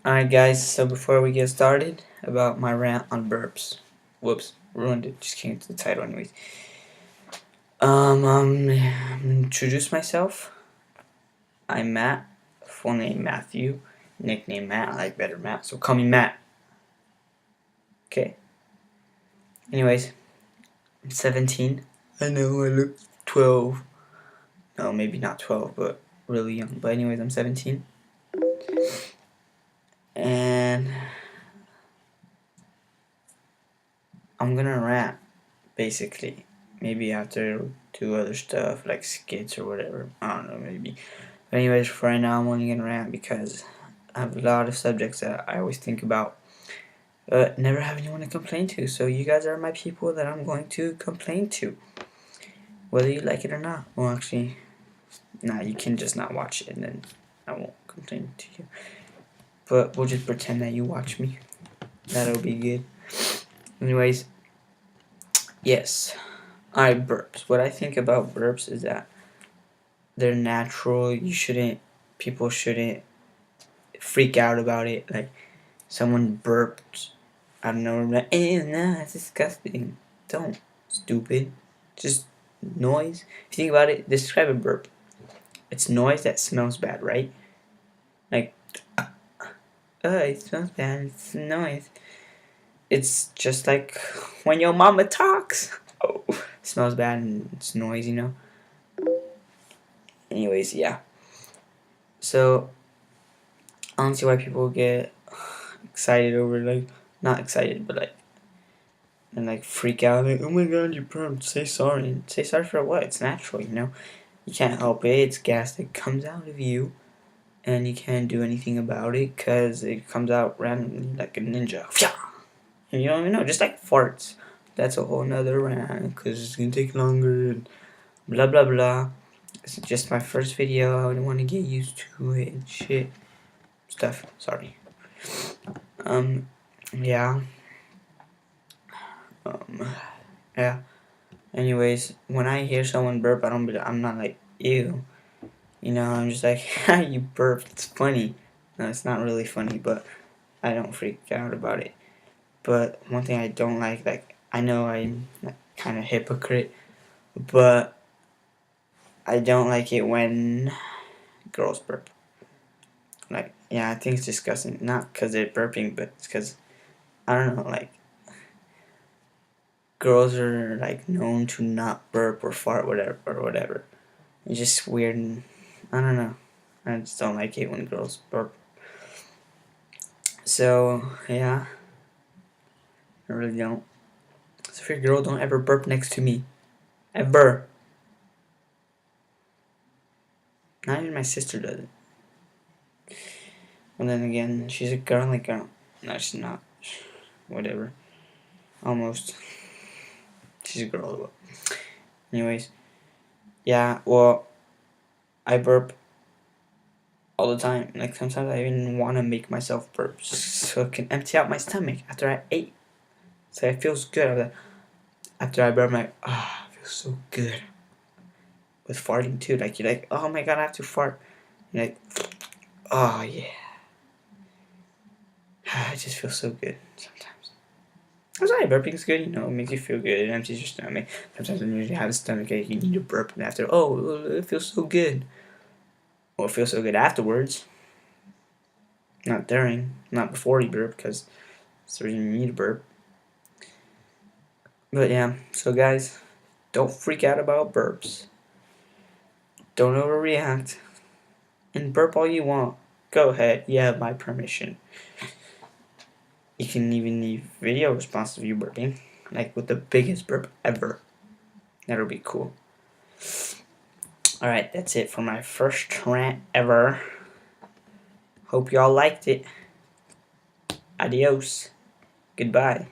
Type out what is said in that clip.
Alright guys, so before we get started about my rant on burps. Whoops, ruined it, just came to the title anyways. Introduce myself. I'm Matt, full name Matthew, nickname Matt, I like better Matt, so call me Matt. Okay. Anyways, I'm 17. I know I look 12. No, maybe not 12, but really young. But anyways, I'm 17. And I'm gonna rant, basically. Maybe after do other stuff like skits or whatever. I don't know, maybe. But anyways, for right now, I'm only gonna rant because I have a lot of subjects that I always think about, but never have anyone to complain to. So you guys are my people that I'm going to complain to, whether you like it or not. Well, actually, nah, you can just not watch it, and then I won't complain to you. But we'll just pretend that you watch me. That'll be good. Anyways, yes. Alright, burps. What I think about burps is that they're natural. People shouldn't freak out about it. Like, someone burped, I don't know, like, no, that's disgusting. Don't, stupid. Just noise. If you think about it, describe a burp. It's noise that smells bad, right? Like, it smells bad, it's noise. It's just like when your mama talks. Oh, it smells bad and it's noise, you know? Anyways, yeah. So, I don't see why people get excited over, like, not excited, but like, and like freak out, like, oh my god, you burped, say sorry. Say sorry for what? It's natural, you know? You can't help it. It's gas that comes out of you, and you can't do anything about it because it comes out randomly like a ninja. And you don't even know, just like farts. That's a whole nother rant because it's gonna take longer and blah blah blah. This is just my first video. I don't want to get used to it and shit. Stuff. Sorry. Yeah. Yeah. Anyways, when I hear someone burp, I'm not like, ew. You know, I'm just like, you burped. It's funny. No, it's not really funny, but I don't freak out about it. But one thing I don't like, I know I'm like, kind of hypocrite, but I don't like it when girls burp. Like, yeah, I think it's disgusting. Not because they're burping, but it's because, I don't know, like, girls are like known to not burp or fart whatever. It's just weird, and I don't know. I just don't like it when girls burp. So yeah, I really don't. So if you're a girl, don't ever burp next to me, ever. Not even my sister does it. And then again, she's a girly girl. No, she's not. Whatever. Almost. She's a girl. Anyways, yeah. Well, I burp all the time. Like, sometimes I even want to make myself burp so it can empty out my stomach after I ate. So it feels good. After I burp, I'm like, it feels so good. With farting too, like, you're like, oh my god, I have to fart. You're like, oh yeah. It just feels so good sometimes. I'm sorry, burping's good, you know, it makes you feel good, it empties your stomach. Sometimes when you have a stomach ache, you need to burp, and after, it feels so good. Well, it feels so good afterwards. Not during, not before you burp, because it's the reason you need to burp. But yeah, so guys, don't freak out about burps. Don't overreact. And burp all you want. Go ahead, you have my permission. You can even leave video response of you burping, like with the biggest burp ever. That'll be cool. Alright, that's it for my first rant ever. Hope y'all liked it. Adios. Goodbye.